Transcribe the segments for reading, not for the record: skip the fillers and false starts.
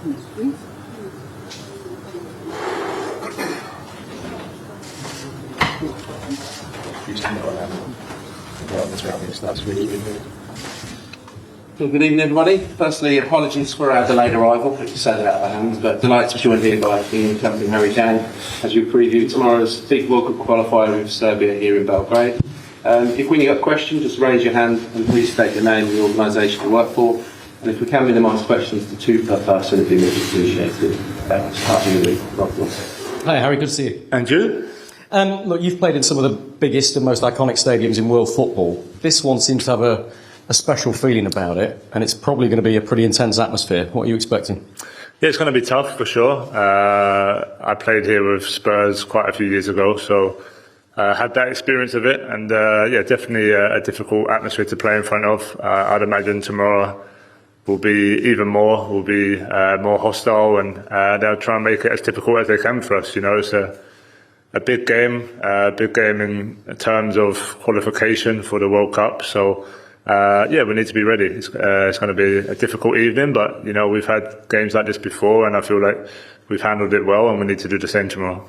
Well, good evening, everybody. Firstly, apologies for our delayed arrival. It's sadly out of our hands, but delighted to be joined here by England captain Harry Kane as we preview tomorrow's big World Cup qualifier with Serbia here in Belgrade. If when you've got questions, just raise your hand and please state your name and the organisation you work for. And if we can minimise questions to 2 per person, it'd be much appreciated. Starting with you. Hi, Harry. Good to see you. And you? Look, you've played in some of the biggest and most iconic stadiums in world football. This one seems to have a special feeling about it, and it's probably going to be a pretty intense atmosphere. What are you expecting? Yeah, it's going to be tough for sure. I played here with Spurs quite a few years ago, so had that experience of it, and yeah, definitely a difficult atmosphere to play in front of. I'd imagine tomorrow will be even more, will be more hostile, and they'll try and make it as difficult as they can for us. You know, it's a big game in terms of qualification for the World Cup. So yeah, we need to be ready. It's going to be a difficult evening, but you know, we've had games like this before, and I feel like we've handled it well, and we need to do the same tomorrow.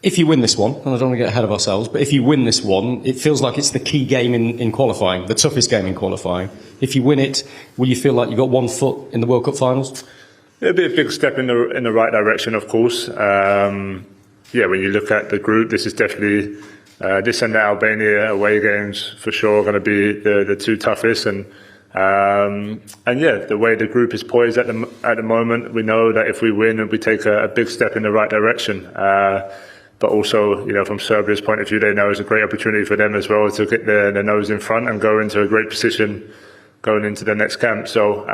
If you win this one, and I don't want to get ahead of ourselves, but if you win this one, it feels like it's the key game in qualifying, the toughest game in qualifying. If you win it, will you feel like you've got 1 foot in the World Cup finals? It'll be a big step in the right direction, of course. Yeah, when you look at the group, this is definitely this and the Albania away games for sure going to be the 2 toughest, and yeah, the way the group is poised at the moment, we know that if we win, we take a big step in the right direction. But also, you know, from Serbia's point of view, they know it's a great opportunity for them as well to get their nose in front and go into a great position going into the next camp. So,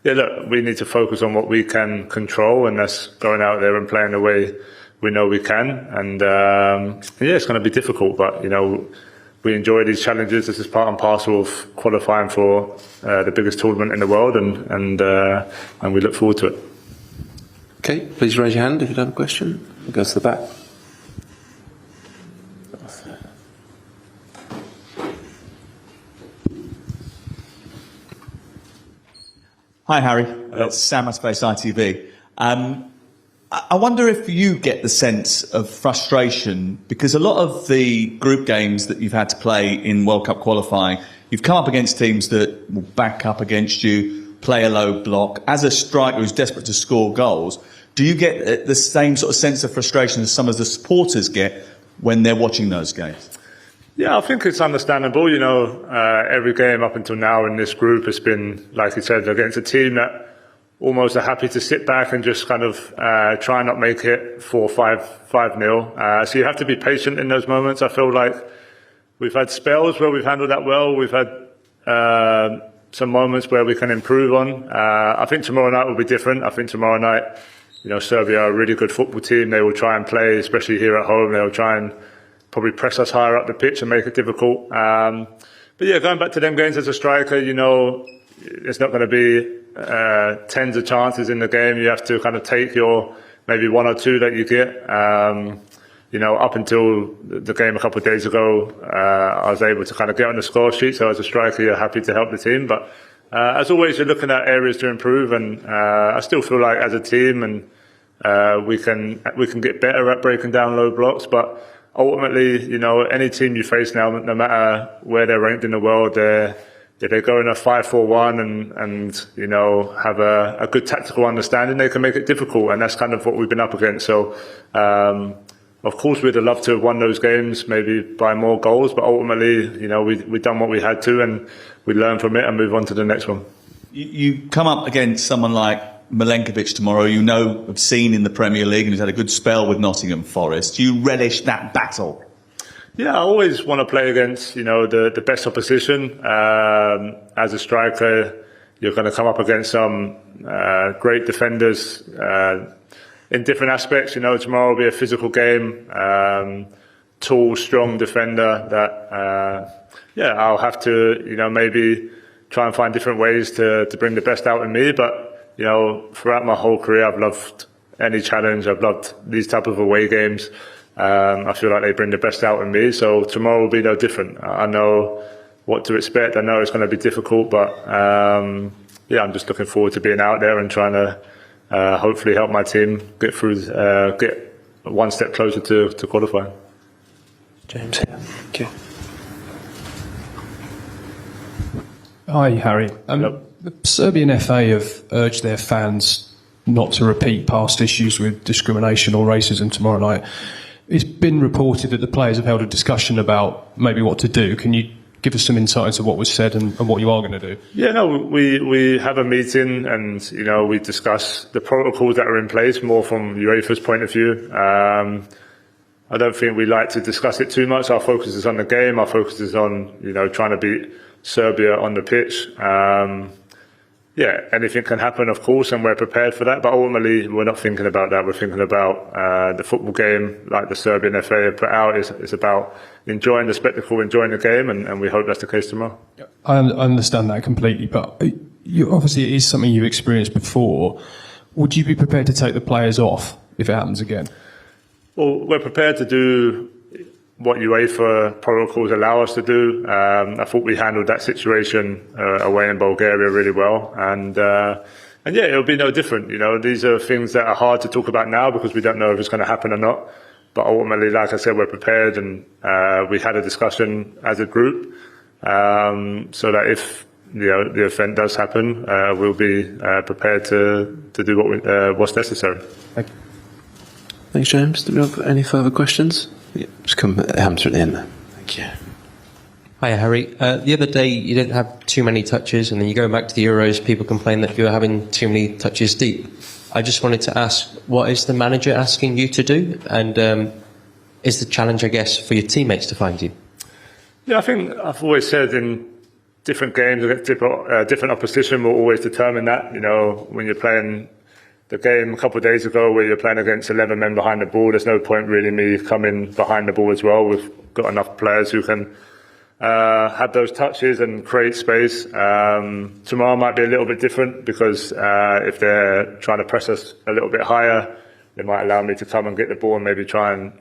yeah, look, we need to focus on what we can control, and that's going out there and playing the way we know we can. And yeah, it's going to be difficult, but you know, we enjoy these challenges. This is part and parcel of qualifying for the biggest tournament in the world, and we look forward to it. Okay, please raise your hand if you have a question. We'll go to the back. Hi, Harry. It's Sam at Space ITV. I wonder if you get the sense of frustration, because a lot of the group games that you've had to play in World Cup qualifying, you've come up against teams that will back up against you, play a low block. As a striker who's desperate to score goals, do you get the same sort of sense of frustration as some of the supporters get when they're watching those games? Yeah, I think it's understandable. You know, every game up until now in this group has been, like you said, against a team that almost are happy to sit back and just kind of try and not make it 4-5-0. So you have to be patient in those moments. I feel like we've had spells where we've handled that well. We've had some moments where we can improve on. I think tomorrow night will be different. I think tomorrow night, you know, Serbia are a really good football team. They will try and play, especially here at home. They will try and probably press us higher up the pitch and make it difficult. But yeah, going back to them games as a striker, you know, it's not going to be tens of chances in the game. You have to kind of take your maybe 1 or 2 that you get. You know, up until the game a couple of days ago, I was able to kind of get on the score sheet. So as a striker, you're happy to help the team. But as always, you're looking at areas to improve. And I still feel like as a team, and we can get better at breaking down low blocks. But ultimately, you know, any team you face now, no matter where they're ranked in the world, if they go in a 5-4-1 and you know, have a good tactical understanding, they can make it difficult, and that's kind of what we've been up against. So, of course, we'd have loved to have won those games, maybe by more goals, but ultimately, you know, we've done what we had to, and we learn from it and move on to the next one. You come up against someone like Milenkovic tomorrow, you know, have seen in the Premier League, and who's had a good spell with Nottingham Forest. Do you relish that battle? Yeah, I always want to play against, you know, the best opposition. As a striker, you're going to come up against some great defenders in different aspects. You know, tomorrow will be a physical game. Tall, strong defender that, yeah, I'll have to, you know, maybe try and find different ways to bring the best out in me. But, you know, throughout my whole career, I've loved any challenge. I've loved these type of away games. I feel like they bring the best out in me. So tomorrow will be no different. I know what to expect. I know it's going to be difficult, but yeah, I'm just looking forward to being out there and trying to hopefully help my team get through, get one step closer to qualifying. James here. Thank you. Hi, Harry. Hello. The Serbian FA have urged their fans not to repeat past issues with discrimination or racism tomorrow night. It's been reported that the players have held a discussion about maybe what to do. Can you give us some insight into what was said and what you are going to do? Yeah, no, we have a meeting and, we discuss the protocols that are in place more from UEFA's point of view. I don't think we like to discuss it too much. Our focus is on the game. Our focus is on, trying to beat Serbia on the pitch. Yeah, anything can happen, of course, and we're prepared for that. But ultimately, we're not thinking about that. We're thinking about the football game, like the Serbian FA have put out. It's about enjoying the spectacle, enjoying the game, and we hope that's the case tomorrow. I understand that completely, but obviously it is something you've experienced before. Would you be prepared to take the players off if it happens again? Well, we're prepared to do what UEFA protocols allow us to do. I thought we handled that situation away in Bulgaria really well, and yeah, it'll be no different. These are things that are hard to talk about now because we don't know if it's going to happen or not. But ultimately, like I said, we're prepared, and we had a discussion as a group so that if the event does happen, we'll be prepared to do what's necessary. Thank you. Thanks, James. Do we have any further questions? Yeah, just come Hamster at the end there. Thank you. Hi, Harry. The other day you didn't have too many touches, and then you go back to the Euros, people complain that you were having too many touches deep. I just wanted to ask, what is the manager asking you to do? And is the challenge, I guess, for your teammates to find you? Yeah, I think I've always said in different games against different opposition will always determine that. When you're playing the game a couple of days ago where you're playing against 11 men behind the ball, there's no point really me coming behind the ball as well. We've got enough players who can have those touches and create space. Tomorrow might be a little bit different because if they're trying to press us a little bit higher, they might allow me to come and get the ball and maybe try and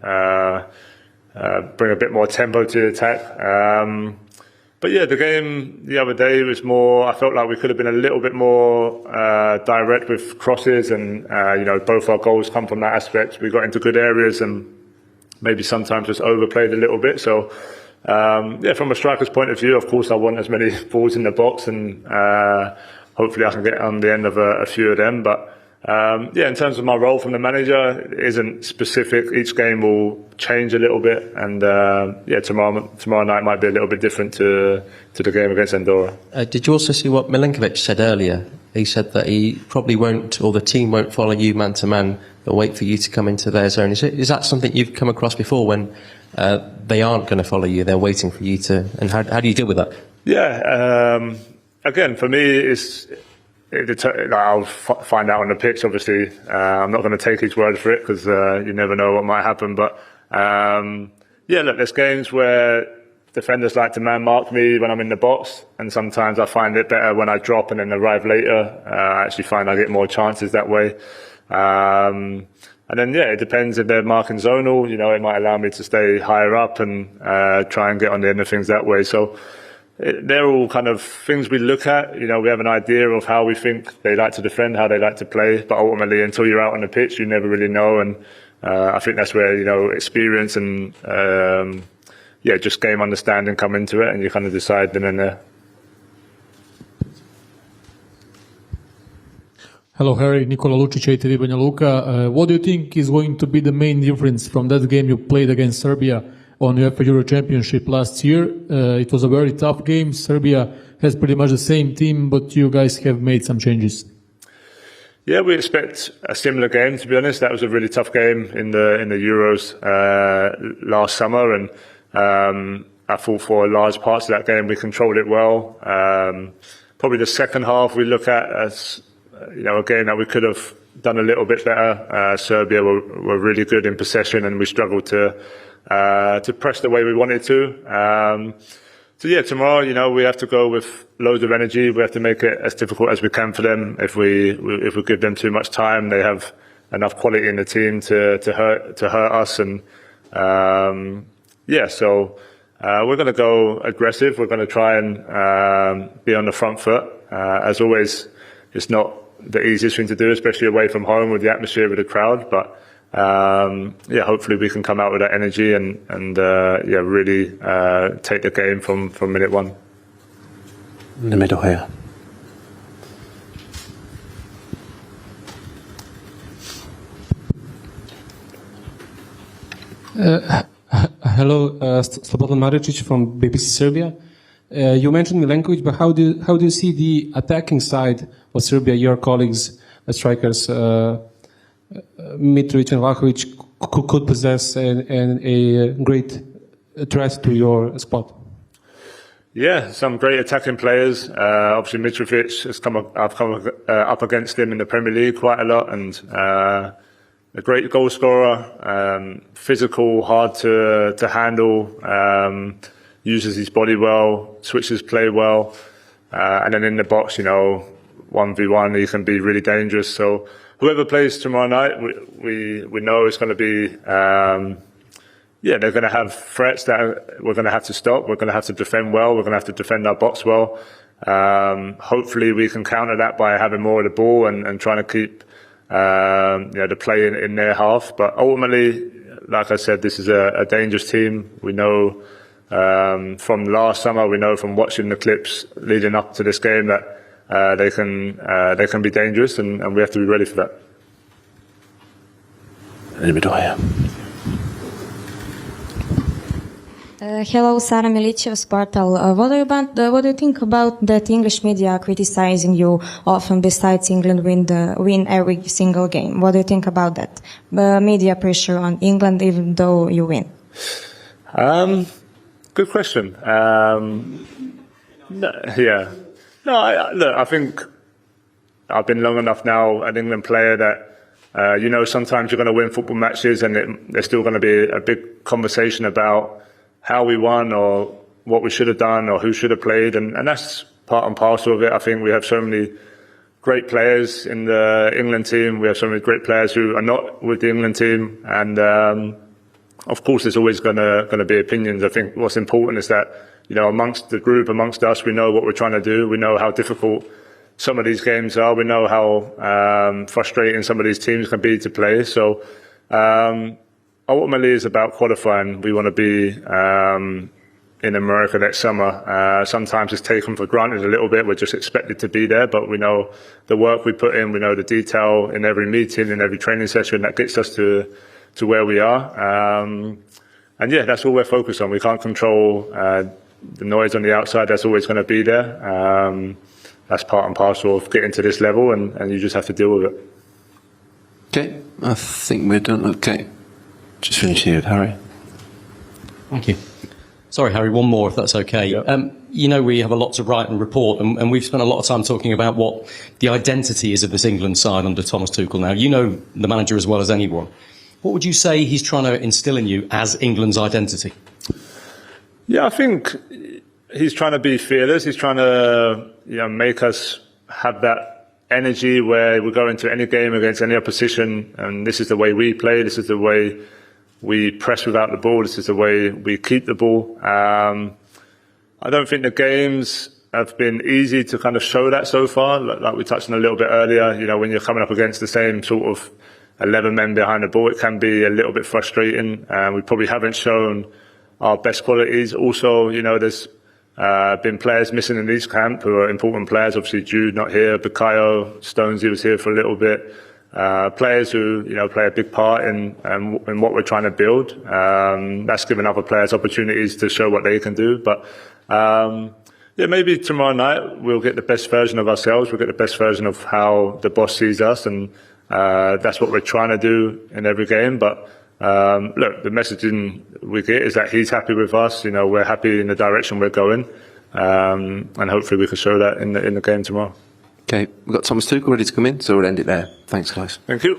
bring a bit more tempo to the attack. But yeah, the game the other day was more, I felt like we could have been a little bit more direct with crosses, and both our goals come from that aspect. We got into good areas and maybe sometimes just overplayed a little bit. So yeah, from a striker's point of view, of course I want as many balls in the box, and hopefully I can get on the end of a few of them. But yeah, in terms of my role from the manager, it isn't specific. Each game will change a little bit, and yeah, tomorrow night might be a little bit different to the game against Andorra. Did you also see what Milenkovic said earlier? He said that he probably won't, or the team won't follow you man to man. They'll wait for you to come into their zone. Is that something you've come across before when they aren't going to follow you? They're waiting for you to. And how do you deal with that? Yeah, again, for me, I'll find out on the pitch, obviously. I'm not going to take his word for it because you never know what might happen. But yeah, look, there's games where defenders like to man-mark me when I'm in the box, and sometimes I find it better when I drop and then arrive later. I actually find I get more chances that way. And then, yeah, it depends if they're marking zonal. It might allow me to stay higher up and try and get on the end of things that way. So they're all kind of things we look at. We have an idea of how we think they like to defend, how they like to play. But ultimately, until you're out on the pitch, you never really know. And I think that's where, experience and, yeah, just game understanding come into it, and you kind of decide then and there. Hello, Harry. Nikola Lucic, ATV Banja Luka. What do you think is going to be the main difference from that game you played against Serbia on UEFA Euro Championship last year? It was a very tough game. Serbia has pretty much the same team, but you guys have made some changes. Yeah, we expect a similar game, to be honest. That was a really tough game in the Euros last summer, and I thought for large parts of that game we controlled it well. Probably the second half we look at as a game that we could have done a little bit better. Serbia were really good in possession, and we struggled to press the way we wanted to. So yeah, tomorrow, we have to go with loads of energy. We have to make it as difficult as we can for them. If we give them too much time, they have enough quality in the team to hurt us. And yeah, so we're going to go aggressive. We're going to try and be on the front foot. As always, it's not the easiest thing to do, especially away from home with the atmosphere with the crowd. But hopefully we can come out with that energy and really take the game from minute one. In the middle here. Hello, Slobodan Maricic from BBC Serbia. You mentioned Milenkovic, but how do you see the attacking side of Serbia? Your colleagues, strikers, Mitrovic and Vlahovic could possess a great threat to your squad. Yeah, some great attacking players. Obviously, Mitrovic I've come up against him in the Premier League quite a lot, and a great goal scorer, physical, hard to handle, uses his body well, switches play well, and then in the box, 1v1, he can be really dangerous. So whoever plays tomorrow night, we know it's going to be, they're going to have threats that we're going to have to stop. We're going to have to defend well. We're going to have to defend our box well. Hopefully we can counter that by having more of the ball and trying to keep the play in their half. But ultimately, like I said, this is a dangerous team. We know from last summer, we know from watching the clips leading up to this game that they can be dangerous, and we have to be ready for that. In the middle here. Hello, Sara Milicev, Portal. What do you think about that English media criticizing you often? Besides England win every single game, what do you think about that? Media pressure on England, even though you win. Good question. I think I've been long enough now an England player that sometimes you're going to win football matches, and there's still going to be a big conversation about how we won or what we should have done or who should have played, and that's part and parcel of it. I think we have so many great players in the England team. We have so many great players who are not with the England team, and of course there's always going to be opinions. I think what's important is that amongst the group, amongst us, we know what we're trying to do. We know how difficult some of these games are. We know how frustrating some of these teams can be to play. So ultimately, it's about qualifying. We want to be in America next summer. Sometimes it's taken for granted a little bit. We're just expected to be there, but we know the work we put in. We know the detail in every meeting, in every training session that gets us to where we are. And that's all we're focused on. We can't control the noise on the outside. That's always going to be there. That's part and parcel of getting to this level, and you just have to deal with it. Okay, I think we're done. Okay. Just finish here with Harry. Thank you. Sorry, Harry, one more, if that's okay. Yep. We have a lot to write and report, and we've spent a lot of time talking about what the identity is of this England side under Thomas Tuchel now. You know the manager as well as anyone. What would you say he's trying to instill in you as England's identity? Yeah, I think he's trying to be fearless. He's trying to make us have that energy where we go into any game against any opposition, and this is the way we play, this is the way we press without the ball, this is the way we keep the ball. I don't think the games have been easy to kind of show that so far, like we touched on a little bit earlier. When you're coming up against the same sort of 11 men behind the ball, it can be a little bit frustrating. We probably haven't shown our best qualities. Also, there's been players missing in this camp who are important players. Obviously, Jude not here, Bukayo, Stonesy was here for a little bit. Players who play a big part in what we're trying to build. That's given other players opportunities to show what they can do. But maybe tomorrow night we'll get the best version of ourselves. We'll get the best version of how the boss sees us, and that's what we're trying to do in every game. But look, the messaging we get is that he's happy with us. We're happy in the direction we're going, and hopefully we can show that in the game tomorrow. Okay, we've got Thomas Tuchel ready to come in, so we'll end it there. Thanks, guys. Thank you.